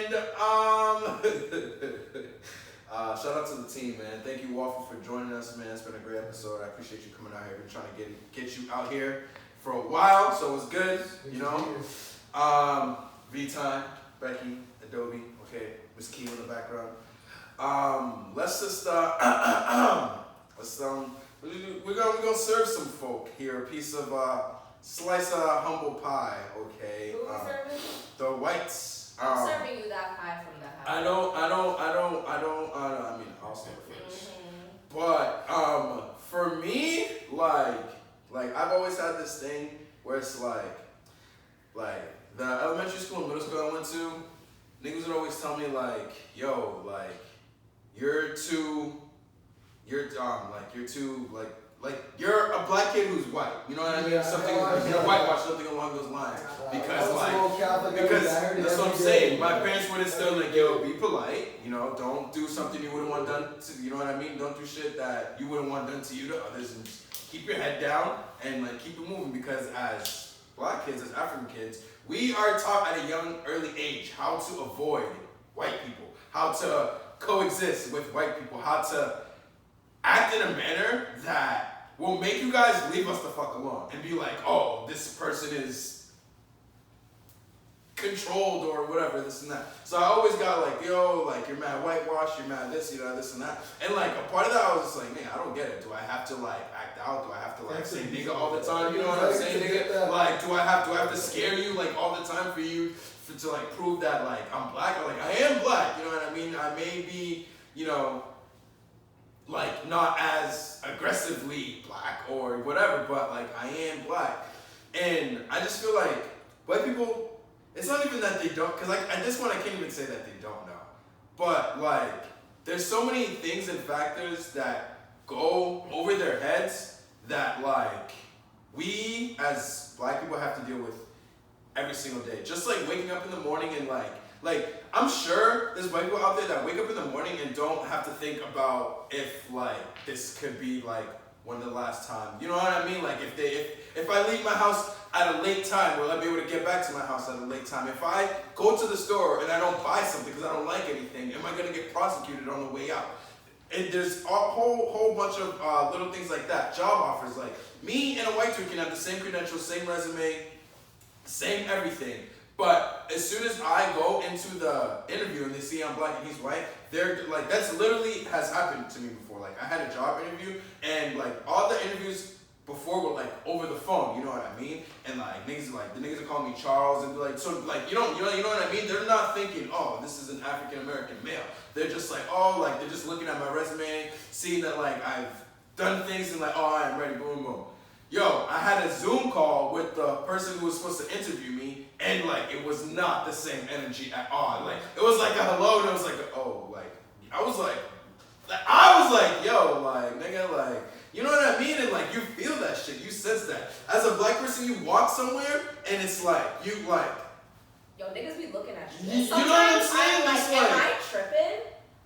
And shout out to the team, man. Thank you, Wafo, for joining us, man. It's been a great episode. I appreciate you coming out here. Been trying to get you out here for a while, so it was good, you know. V-Time, Becky, Adobe, okay, Miss Key in the background. Let's just we're gonna serve some folk here a piece of slice of humble pie, okay. Who are serving? The whites. I'm serving you that pie from the house. I mean, I'll start first. But for me, like I've always had this thing where it's like the elementary school and middle school I went to, niggas would always tell me like, yo, like you're a black kid who's white. You know what I mean? You're whitewash, something along those lines. Because that's what I'm saying. My parents would instill like, yo, be polite. You know, don't do something you wouldn't want done to. You know what I mean? Don't do shit that you wouldn't want done to you to others, and just keep your head down and like keep it moving. Because as black kids, as African kids, we are taught at a young, early age how to avoid white people, how to coexist with white people, how to act in a manner that will make you guys leave us the fuck alone and be like, oh, this person is controlled or whatever, this and that. So I always got like, yo, like you're mad whitewash, you're mad this, you know, this and that. And like a part of that, I was just like, man, I don't get it. Do I have to like act out? Do I have to like say nigga all the time? You know what I'm saying, nigga? Like, do I have to scare you like all the time for you to like prove that like I'm black? Or like I am black, you know what I mean? I may be, you know, like not as aggressively black or whatever, but like I am black. And I just feel like white people, it's not even that they don't, because like at this point I can't even say that they don't know. But like there's so many things and factors that go over their heads that like we as black people have to deal with every single day. Just like waking up in the morning and like I'm sure there's white people out there that wake up in the morning and don't have to think about if like this could be like one of the last time. You know what I mean? Like if I leave my house at a late time, will I be able to get back to my house at a late time? If I go to the store and I don't buy something because I don't like anything, am I gonna get prosecuted on the way out? And there's a whole bunch of little things like that. Job offers, like me and a white dude can have the same credentials, same resume, same everything. But as soon as I go into the interview and they see I'm black and he's white, they're like, that's literally has happened to me before. Like I had a job interview and like all the interviews before were like over the phone, you know what I mean? And like niggas are calling me Charles and like, so like, you know what I mean? They're not thinking, oh, this is an African American male. They're just like, oh, like they're just looking at my resume, seeing that like I've done things and like, oh, I am ready, boom, boom. Yo, I had a Zoom call with the person who was supposed to interview me, and like it was not the same energy at all. Like it was like a hello, and it was like oh, like I was like, yo, like nigga, like you know what I mean? And like you feel that shit, you sense that. As a black person, you walk somewhere, and it's like you like. Yo, niggas be looking at you. You know what I'm saying? I'm like, am I tripping?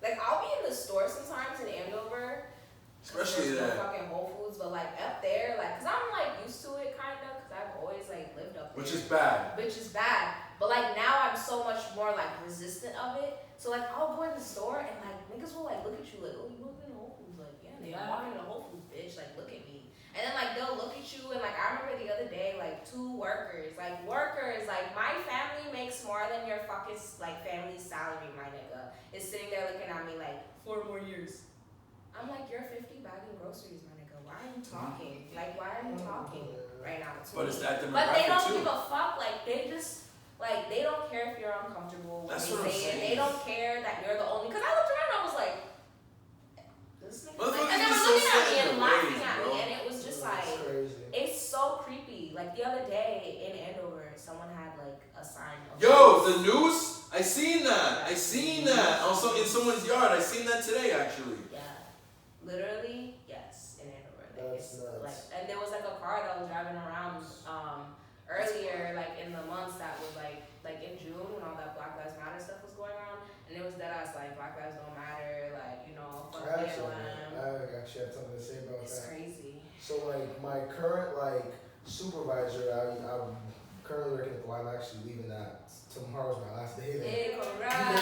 Like I'll be in the store sometimes in Andover. Especially that. Fucking Whole Foods, but like up there, like, cause I'm like used to it kind of, cause I've always like lived up there. Which is bad. But like now I'm so much more like resistant of it. So like I'll go in the store and like niggas will like look at you like, oh, you working in Whole Foods? Like, yeah, I'm walking in Whole Foods, bitch. Like, look at me. And then like they'll look at you and like I remember the other day, like two workers, like my family makes more than your fucking like family's salary, my nigga, is sitting there looking at me like 4 more years. I'm like, you're 50 bagging groceries, my nigga. Why are you talking? Like, why are you talking right now to But me? it's that demographic But they don't too. give a fuck. Like, they don't care if you're uncomfortable when That's they what I'm say it. saying. They don't care that you're the only. Because I looked around and I was like, this nigga. Motherfuckers And they be were so looking at me set in and their laughing ways, at me. bro. And it was just like, it's so creepy. Like, the other day in Andover, someone had like a sign. Yo, the news? I seen that. Also in someone's yard. I seen that today, actually. Yeah. Literally, yes, in Andover. Like, That's nuts. like, and there was like a car that was driving around earlier, like in the months that was like in June when all that Black Lives Matter stuff was going on, and it was that I was like, Black Lives don't matter, like, you know, fuck I BLM. actually have something to say about It's that. crazy. So like my current like supervisor, I'm currently working at the Y. I'm actually leaving that. Tomorrow's my last day there. Hey, Yeah, congrats.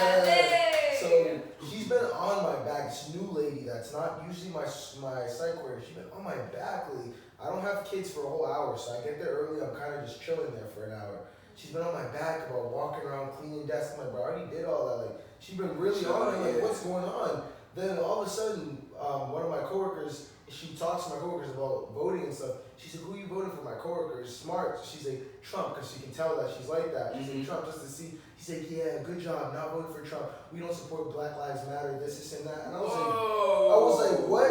that's not usually my psych ward. She's been on my back lately. I don't have kids for a whole hour, so I get there early. I'm kind of just chilling there for an hour. She's been on my back about walking around, cleaning desks. I'm like, bro, I already did all that. Like, she's been really on me. Like, what's going on? Then all of a sudden, one of my coworkers, she talks to my coworkers about voting and stuff. She said, who are you voting for? My coworker is smart. She's like, Trump, because she can tell that she's like that. She's like, Trump, just to see. He's like, yeah, good job, not voting for Trump. We don't support Black Lives Matter, this, and that. And I was like, what?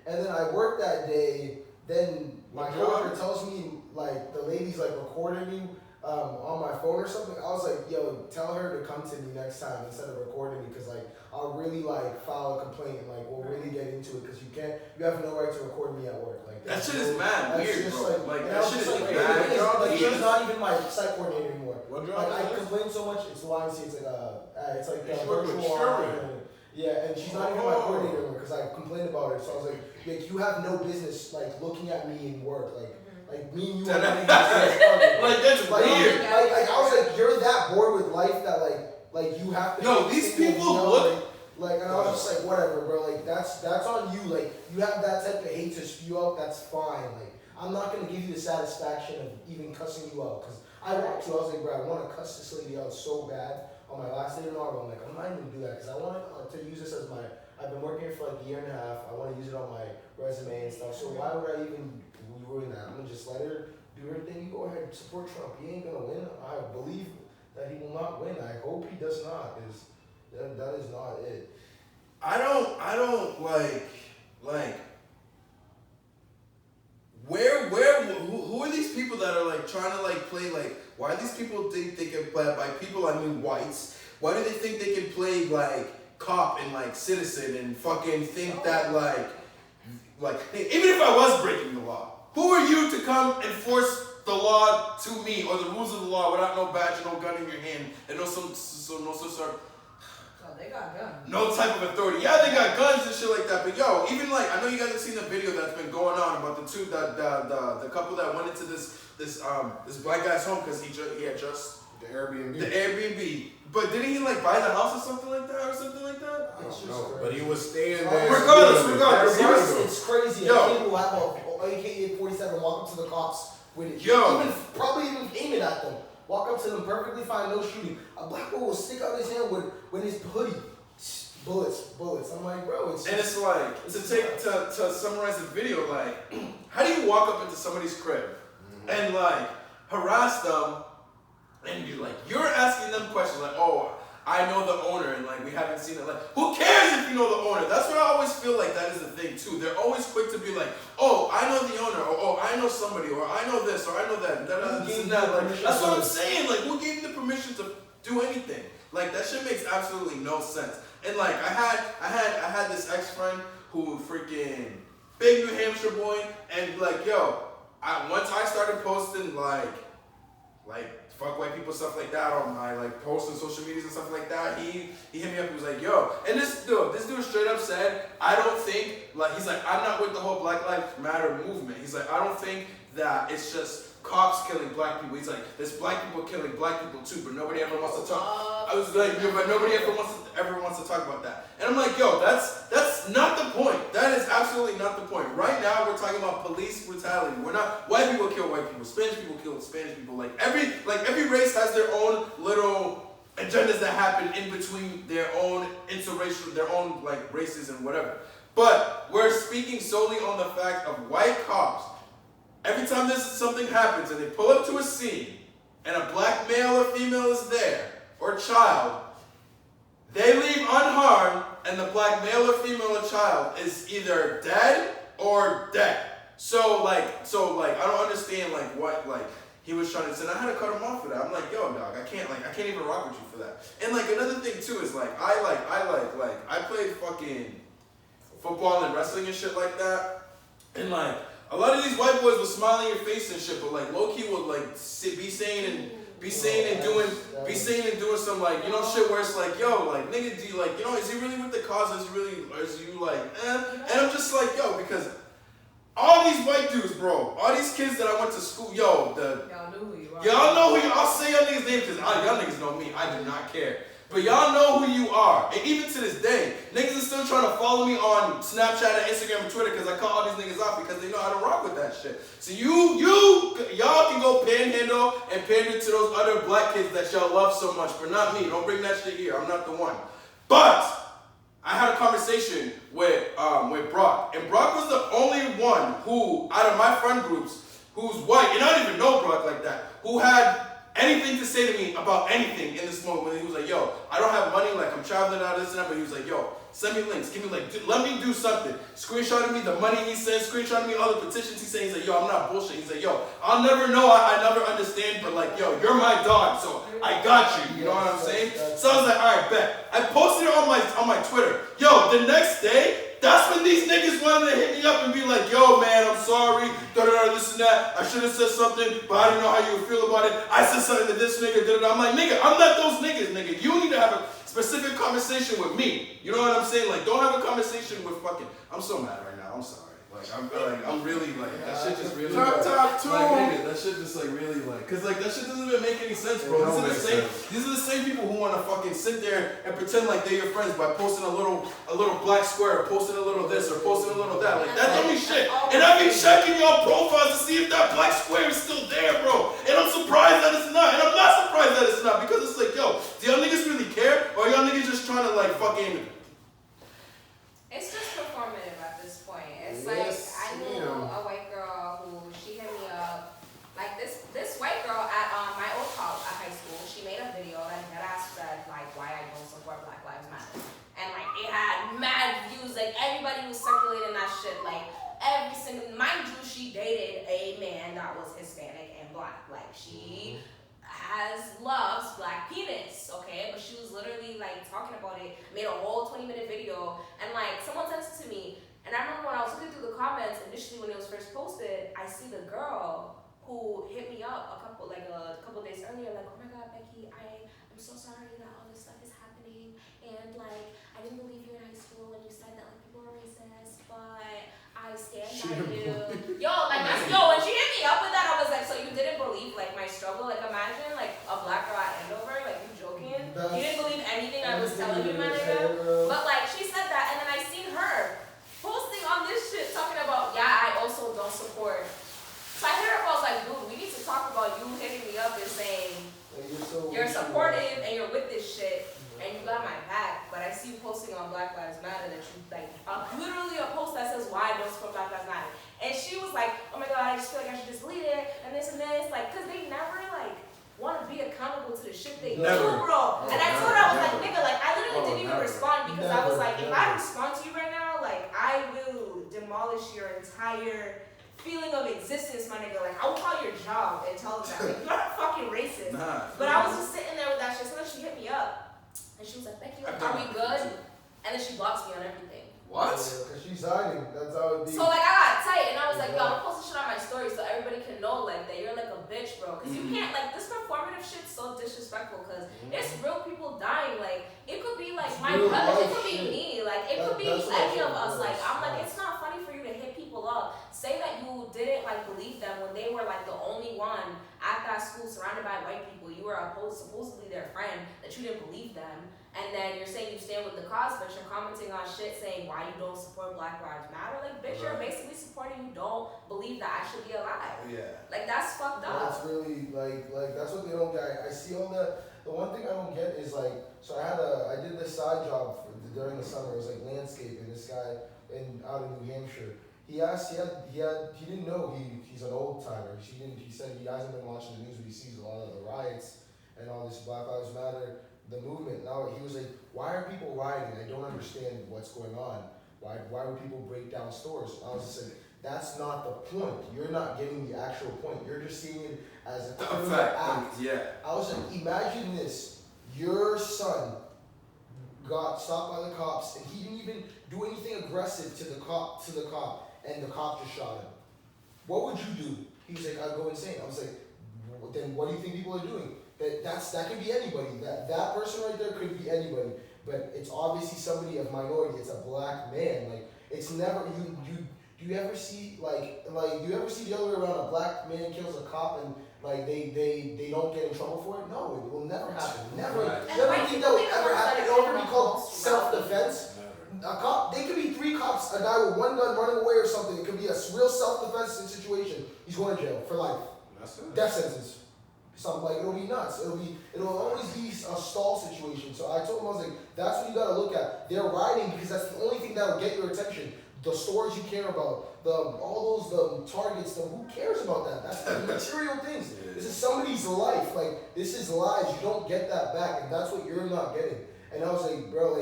And then I worked that day. Then my coworker tells me, like, the lady's like recording me on my phone or something. I was like, yo, tell her to come to me next time instead of recording me, because like I'll really like file a complaint and like we'll really get into it, because you have no right to record me at work. Like that shit is mad weird, bro. Like that shit is like, mad. Like she's not even my psych coordinator anymore. What like I complain so much, it's lying. It's like virtual. Yeah, and she's not even my coordinator anymore because I complained about her. So I was like, you have no business like looking at me in work, like me and you are not even like that's like, weird. Like I was like, you're that bored with life that like you have to. Yo, these people look. Like, and I was just like, whatever, bro. Like that's on you. Like you have that type of hate to spew out. That's fine. Like I'm not gonna give you the satisfaction of even cussing you out, because I want to. I was like, bro, I want to cuss this lady out so bad on my last day in Marvel. I'm like, I'm not even gonna do that because I want to use this as I've been working here for like a year and a half. I want to use it on my resume and stuff. So why would I even ruin that? I'm gonna just let her do her thing. You go ahead and support Trump. He ain't gonna win. I believe that he will not win. I hope he does not. That is not it. I don't like who are these people that are like trying to like play like, why do these people think they can play, by people I mean whites, why do they think they can play like cop and like citizen and fucking think that like even if I was breaking the law, who are you to come and force the law to me or the rules of the law without no badge, no gun in your hand, and they got guns. no type of authority. Yeah, they got guns and shit like that. But yo, even like I know you guys have seen the video that's been going on about the couple that went into this black guy's home because he had just the Airbnb. The Airbnb. But didn't he like buy the house or something like that? I don't know, but he was staying there. Regardless. It's crazy. Yo, a kid will have a AK-47 walk up to the cops with it. Yo, probably even aim it at them. Walk up to them perfectly fine, no shooting. A black boy will stick out his hand with his hoodie. Bullets. I'm like, bro, it's. And it's like to summarize the video, like, how do you walk up into somebody's crib and like harass them, and you're asking them questions like, oh, I know the owner, and like we haven't seen it. Like, who cares if you know the owner? That's what I always feel like. That is the thing too. They're always quick to be like, oh, I know the owner, or oh, I know somebody, or I know this, or I know that. Like, that's what I'm saying. Like, who gave you the permission to do anything? Like, that shit makes absolutely no sense. And like, I had this ex-friend who freaking big New Hampshire boy, and like, yo, once I started posting like fuck white people, stuff like that on my like posts and social medias and stuff like that, he hit me up and was like, yo, and this dude straight up said, I don't think, like, he's like, I'm not with the whole Black Lives Matter movement. He's like, I don't think that it's just cops killing black people. He's like, there's black people killing black people too, but nobody ever wants to talk. I was like, yeah, but nobody ever wants to talk about that. And I'm like, yo, that's not the point. That is absolutely not the point. Right now, we're talking about police brutality. We're not, white people kill white people, Spanish people kill Spanish people. Like every race has their own little agendas that happen in between their own interracial, their own like races and whatever. But we're speaking solely on the fact of white cops. Every time something happens and they pull up to a scene and a black male or female is there, or child, they leave unharmed and the black male or female or child is either dead or dead. So like I don't understand like what like he was trying to say. I had to cut him off for that. I'm like, yo, dog, I can't even rock with you for that. And like another thing too is like I played fucking football and wrestling and shit like that, and like a lot of these white boys would smile in your face and shit, but like low key would like be saying and doing some like, you know, shit where it's like, yo, like nigga, do you like, you know, is he really with the cause? Is you like, eh? And I'm just like, yo, because all these white dudes, bro, all these kids that I went to school, yo, y'all know who you are. Y'all know who you. I'll say y'all niggas' names because y'all niggas know me. I do not care. But y'all know who you are. And even to this day, niggas are still trying to follow me on Snapchat and Instagram and Twitter because I cut all these niggas off because they know how to rock with that shit. So y'all can go panhandle and pander to those other black kids that y'all love so much, but not me. Don't bring that shit here. I'm not the one. But I had a conversation with Brock, and Brock was the only one who, out of my friend groups, who's white, and I don't even know Brock like that, who had anything to say to me about anything in this moment. When he was like, yo, I don't have money, like I'm traveling out, this and that, but he was like, yo, send me links, give me like, let me do something. Screenshotted me the money he sent, screenshotted me all the petitions he sent. He's like, yo, I'm not bullshit. He's like, yo, I'll never know, I never understand, but like, yo, you're my dog, so I got you. You know what I'm saying? So I was like, all right, bet. I posted it on my Twitter. Yo, the next day, that's when these niggas wanted to hit me up and be like, yo, man, I'm sorry, this and that. I should have said something, but I didn't know how you would feel about it. I said something to this nigga, I'm like, nigga, I'm not those niggas, nigga. You need to have a specific conversation with me. You know what I'm saying? Like, don't have a conversation with fucking, I'm so mad right now, I'm sorry. I'm really like, that shit just really top two. Like, nigga, that shit just like really like, cause like that shit doesn't even make any sense, bro. These are the same people who want to fucking sit there and pretend like they're your friends by posting a little black square, or posting a little this, or posting a little that. Like, that don't mean shit. And I be checking y'all profiles to see if that black square is still there, bro. And I'm surprised that it's not. And I'm not surprised that it's not, because it's like, yo, do y'all niggas really care, or y'all niggas just trying to like fucking? It's just performative at this point. It's like, I knew a white girl who, she hit me up, like this white girl at my old college at high school, she made a video that asked said like why I don't support Black Lives Matter. And like it had mad views, like everybody was circulating that shit, like every single, mind you, she dated a man that was Hispanic and black. Like she loves black penis, okay? But she was literally like talking about it, made a whole 20-minute video, and like someone sent it to me, and I remember when I was looking through the comments initially when it was first posted, I see the girl who hit me up a couple days earlier, like, oh my god, Becky, I'm so sorry that all this stuff is happening, and like I didn't believe you in high school when you said that like people were racist, but I stand by you. When she hit me up with that, I was like, so you didn't believe like my struggle? Like imagine like a black girl at Andover, like you joking? You didn't believe anything I was telling you, my nigga? But like she said that, and then I seen her posting on this shit talking about, yeah, I also don't support. So I hit her up, I was like, dude, we need to talk about you hitting me up and saying you're supportive and you're with this shit and you got my back, but I see you posting on Black Lives Matter that you like literally a post that says why I don't support Black Lives Matter. And she was like, oh my god, I just feel like I should just delete it and this, like, cause they never like want to be accountable to the shit they do, bro. And I told her, I was like, nigga, like I literally didn't even respond because I was like, if I respond to you right now, like I will demolish your entire feeling of existence, my nigga. Like I will call your job and tell them that like, you're a fucking racist. But I was just sitting there with that shit. So then she hit me up and she was like, Becky, like, are we good? And then she blocks me on everything. What? Because she's hiding. That's how it be. So like I got tight and I was like, yo, I'm gonna post this shit on my story so everybody can know like that you're like a bitch, bro. Cause you can't, like, this performative shit's so disrespectful because it's real people dying. Like it could be like my brother, it could be me, like it could be any of us. Like I'm like, it's not funny for you to hit people up. Say that you didn't like believe them when they were like the only one at that school surrounded by white people. You were supposedly their friend, that you didn't believe them. And then you're saying you stand with the cause, but you're commenting on shit saying why you don't support Black Lives Matter. Like, bitch, you're basically supporting you don't believe that I should be alive. Yeah. Like, that's fucked up. That's really, like that's what they don't get. I see all the one thing I don't get is, like, so I did this side job during the summer. It was, like, landscaping. This guy out in New Hampshire, he didn't know he's an old timer. He said he hasn't been watching the news, but he sees a lot of the riots and all this Black Lives Matter, the movement. Now he was like, why are people rioting? I don't understand what's going on. Why would people break down stores? I was just like, that's not the point. You're not getting the actual point. You're just seeing it as a criminal act. Yeah. I was like, imagine this. Your son got stopped by the cops and he didn't even do anything aggressive to the cop and the cop just shot him. What would you do? He was like, I'd go insane. I was like, well, then what do you think people are doing? That can be anybody. That person right there could be anybody. But it's obviously somebody of minority. It's a black man. Like, it's never do you ever see do you ever see the other way around? A black man kills a cop and like they don't get in trouble for it? No, it will never happen. Never. And Never white think people that would even stops a guy with one gun running away or something, it could be a real self-defense situation. He's going to jail for life. That's it. Death sentence. Something like it'll be nuts. It'll always be a stall situation. So I told him, I was like, that's what you gotta look at. They're rioting because that's the only thing that'll get your attention. The stores you care about, all those targets. Who cares about that? That's the material things. This is somebody's life. Like this is lives. You don't get that back, and that's what you're not getting. And I was like, bro,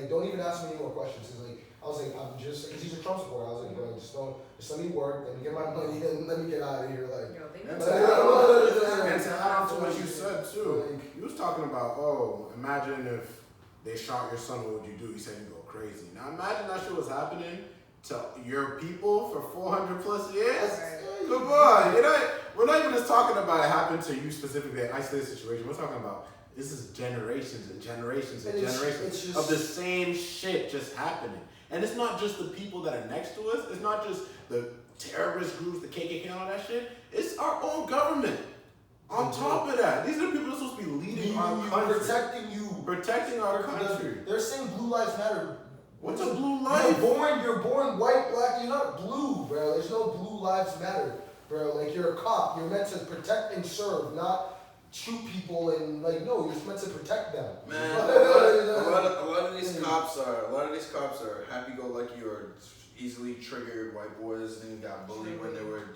don't even ask me any more questions. I was like, I'm just because he's a Trump supporter. I was like, bro, just let me work, let me get my money, and let me get out of here. Like, and to add on to what you said too, you was talking about, imagine if they shot your son, what would you do? You said you go crazy. Now imagine that shit was happening to your people for 400 plus years. Come on, we're not even just talking about it happened to you specifically, an isolated situation. We're talking about this is generations and generations and generations of the same shit just happening. And it's not just the people that are next to us. It's not just the terrorist groups, the KKK and all that shit. It's our own government. On top of that, these are the people that are supposed to be leading our country. Protecting our country. They're saying blue lives matter. What's a blue life? You're born white, black, you're not blue, bro. There's no blue lives matter, bro. Like you're a cop. You're meant to protect and serve, not shoot people and no, you're just meant to protect them. Man, a lot of these cops are happy-go-lucky or easily triggered white boys and got bullied when they were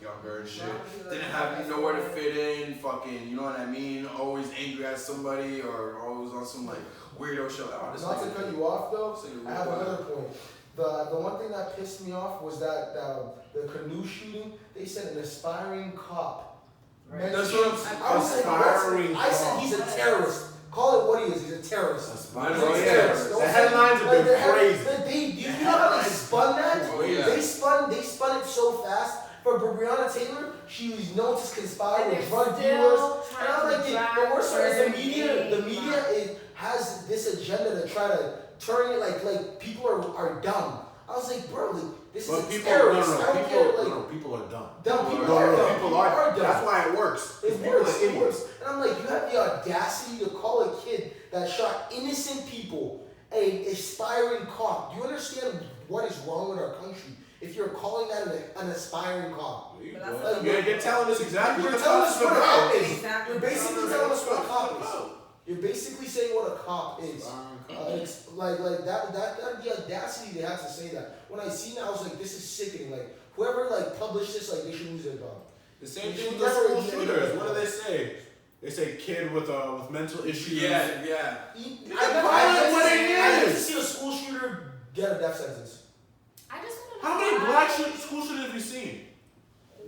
younger and shit. Didn't have nowhere to fit in, fucking, you know what I mean? Always angry at somebody or always on some weirdo shit. Not to cut you off though, I have another point. The one thing that pissed me off was that the canoe shooting, they said an aspiring cop. Right. That's what I said he's a terrorist. Call it what he is. He's a terrorist. The headlines have been crazy. You know how they spun that? Oh, yeah. They spun it so fast. For Breonna Taylor, she was known to conspire with drug dealers. And I'm like, the worst part is the media has this agenda to try to turn it like people are dumb. I was like, bro, this is a terrorist. People are dumb. People are dumb. That's why it works. It works. And I'm like, you have the audacity to call a kid that shot innocent people an aspiring cop. Do you understand what is wrong with our country? If you're calling that an aspiring cop. You're telling us exactly what a cop is. You're basically telling us what a cop is. You're basically saying what a cop is. It's like that the audacity they have to say that. When I seen that, I was like, this is sickening. Whoever published this, they should lose their job. The same thing with the school shooters. What do they say? They say kid with mental issues. Yeah. I need to see a school shooter get a death sentence. How many black school shooters have you seen?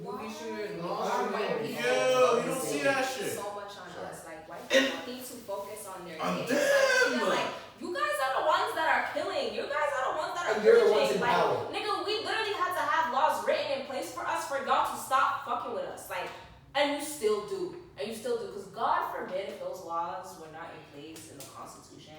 Movie shooters, you don't see that shit. So much on us. White people need to focus on their kids. You guys are the ones that are killing. You guys are the ones that are pillaging. Nigga, we literally had to have laws written in place for us for y'all to stop fucking with us. And you still do. Because God forbid if those laws were not in place in the Constitution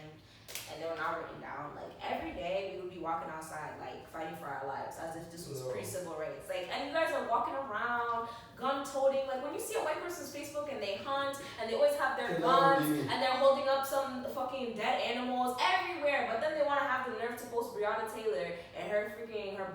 and they were not written down. Every day we would be walking outside, fighting for our lives as if this was pre-civil rights. And you guys are walking around, gun-toting. When you see a white person's Facebook and they hunt and they always have their guns and they're holding up some fucking dead animals everywhere, but then they want to have the nerve to post Breonna Taylor and her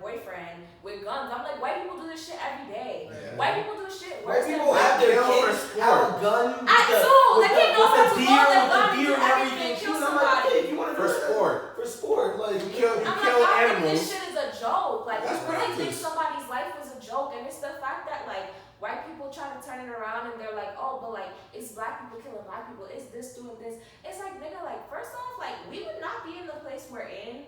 boyfriend with guns. I'm like, white people do this shit every day. Yeah. White people do shit. White people have their kids have a gun. They can't know how to load their gun and do everything, kill somebody. Hey, you want to for sport, you kill animals. This shit is a joke. You really think somebody's life is a joke, and it's the fact that white people try to turn it around and they're like, oh, but it's black people killing black people. It's this doing this. It's nigga, first off, we would not be in the place we're in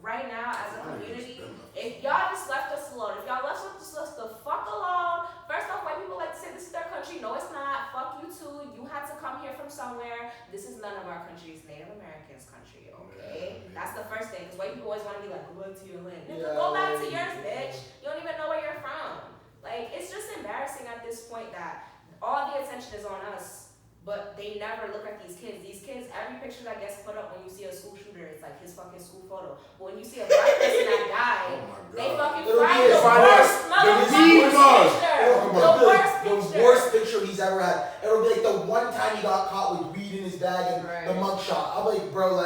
right now as a community if y'all just left us alone. If y'all left us the fuck alone. First off, white people like to say this is their country. No, it's not. Fuck you too. You had to come here from somewhere. This is none of our country's Native Americans' country, okay? That's the first thing, because white people always want to be like, go back to your land. Go back to yours, bitch. You don't even know where you're from. It's just embarrassing at this point that all the attention is on us, but they never look at these kids. These kids, every picture that gets put up when you see a school shooter, it's his fucking school photo. But when you see a black person that died, they fucking find the worst motherfucking picture. The worst picture he's ever had. It'll be the one time he got caught with weed in his bag and the mugshot. I'm like, bro,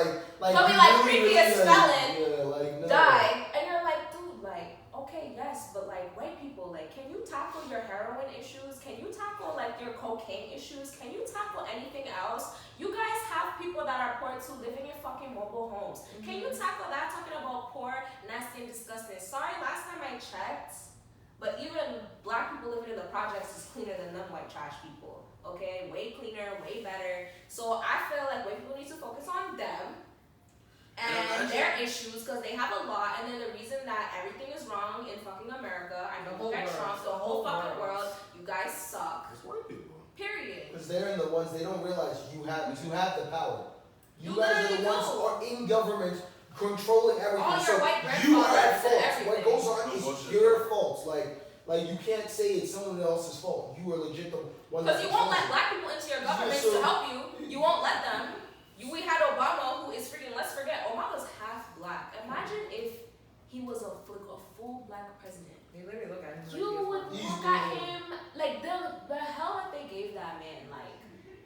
previous felon died, and you're Like, can you tackle your heroin issues? Can you tackle like your cocaine issues? Can you tackle anything else? You guys have people that are poor too, living in fucking mobile homes. Can you tackle that? Talking about poor, nasty, and disgusting. Sorry, last time I checked, but even black people living in the projects is cleaner than them white trash people. Okay, way cleaner, way better. So I feel like white people need to focus on them and their issues, because they have a lot, and then the reason that everything is wrong in fucking America, I know look at Trump, the whole fucking world, you guys suck. It's white people. Period. Because they're the ones, they don't realize you have the power. You You guys are the literally ones do. who are in government controlling everything. All your So white you are at grandfathers fault. and everything. What goes on No is bullshit. your fault. Like you can't say it's someone else's fault. You are legit the one Because that's you won't let responsible. black people into your government so- to help you. You won't let them. We had Obama, who is freaking, let's forget, Obama's half black. Imagine if he was a full black president. They literally look at him like You would He's look at him, like the hell that they gave that man, like,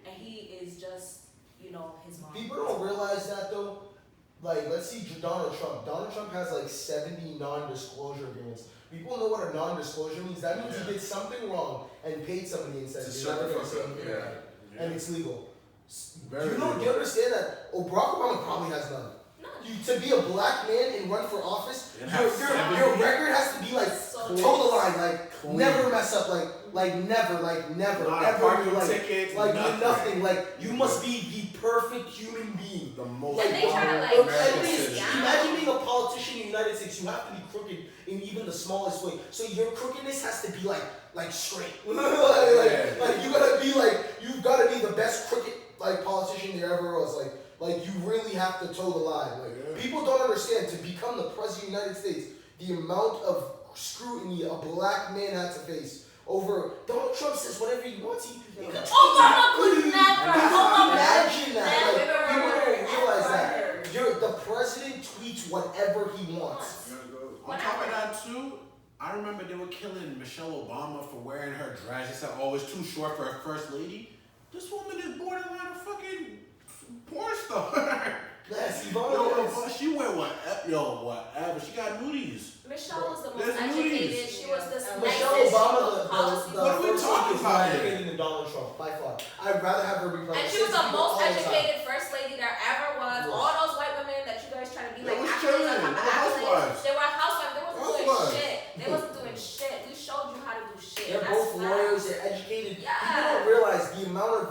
and he is just, his mom. People don't realize that though. Like, let's see Donald Trump. Donald Trump has like 70 non-disclosure agreements. People know what a non-disclosure means. That means he did something wrong and paid somebody and said, To you're shut never the going to fuck say up, anything yeah. about it. And it's legal. Very Do you understand that? Oh, Barack Obama probably has none. No. To be a black man and run for office, It your has 70. record has to be like So toe the line, like Clean. never mess up, like never, Not a ever, parking like ticket, like nothing. like you must be the perfect human being. The most And they try to, like, Look, American at least, citizen. imagine being a politician in the United States. You have to be crooked in even the smallest way. So your crookedness has to be like straight. like you gotta be you've gotta be the best crooked politician there ever was. Like you really have to toe the line. People don't understand, to become the president of the United States, the amount of scrutiny a black man had to face over. Donald Trump says whatever he wants. He can Obama could never. Obama imagine that. never. People don't realize that. The president tweets whatever he wants. On top of that too, I remember they were killing Michelle Obama for wearing her dress. They said, oh, it's too short for a first lady. This woman is borderline a fucking porn star. Yes, She wear whatever. She got nudies. Michelle was the most There's educated. movies. She was the Michelle nicest. Obama, policy. the What are we first talking lady is about more here? educated than Donald Trump by far. I'd rather have her be president. And she was the People most all the time. educated first lady there ever was. Yes. All those white women that you guys try to be They like was actors chilling. on top of They were housewives. actors. They were housewives. They wasn't doing Housewives. shit. They wasn't doing shit. We showed you how to do shit. They're and that's both lawyers. facts. They're educated. Yeah. People don't realize the amount of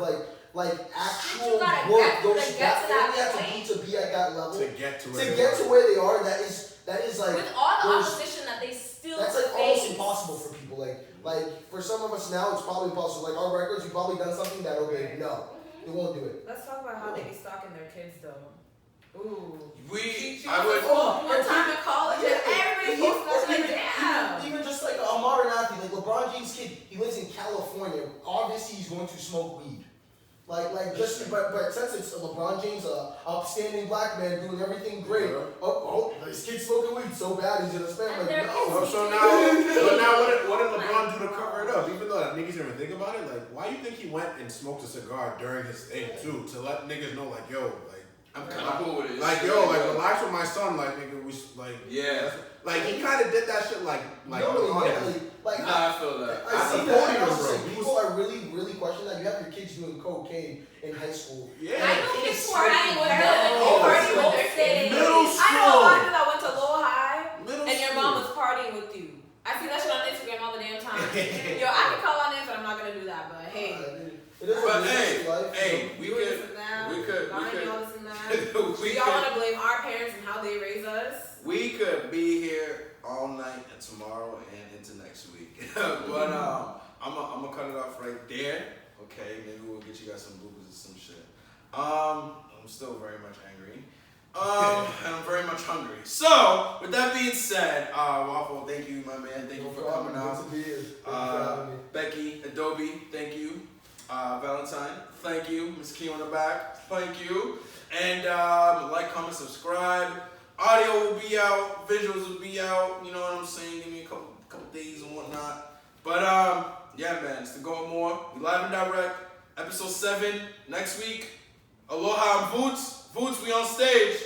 actual you gotta work get through those to get to that family have to point. do to be at that level. To get to where they are, that is like With all the there's- opposition that they still that's face. almost impossible for people. Like for some of us now, it's probably impossible. Like our records, we've probably done something that no, they won't do it. Let's talk about how they be stalking their kids though. Ooh. I would. One time in college and everybody's Even- posting like, damn. Even just like a modern athlete, like LeBron James' kid, he lives in California. Obviously, he's going to smoke weed. But since it's LeBron James, a upstanding black man doing everything great. Yeah. This kid's smoking weed so bad he's gonna spend And they're no. So now what did LeBron do to cover it up? Even though that niggas didn't even think about it, why you think he went and smoked a cigar during his thing too? To let niggas know, I'm kind of cool with it. relax with my son, nigga, Yeah. He kind of did that shit, I Nah, I feel that. I see At the that. podium, I also bro. say people are really questioning that. You have your kids doing cocaine in high school. Yeah. I know kids who are hanging with them and Oh, partying with their kids. middle I know a lot of people that went to Lowell High Middle and your school. mom was partying with you. I see that shit on Instagram all the damn time. Yo, I can call on names, but I'm not gonna do that. But hey, It is But what it is, life. we doing this and that, could, buying all this and that. we We all want could, to blame our parents and how they raise us. we could be here all night and tomorrow and into next week. But I'm gonna cut it off right there. Okay, maybe we'll get you guys some bloopers or some shit. I'm still very much angry. And I'm very much hungry. So, with that being said, Wafo, thank you, my man. Thank you for coming out. Good to be here. Thank you for having me. Becky, Adobe, thank you. Valentine, thank you. Miss Key on the back, thank you. And like, comment, subscribe. Audio will be out, visuals will be out. You know what I'm saying? Give me a couple days and whatnot. But yeah, man, it's the Going More. We live and direct. Episode 7 next week. Aloha and Voots. Voots, we on stage.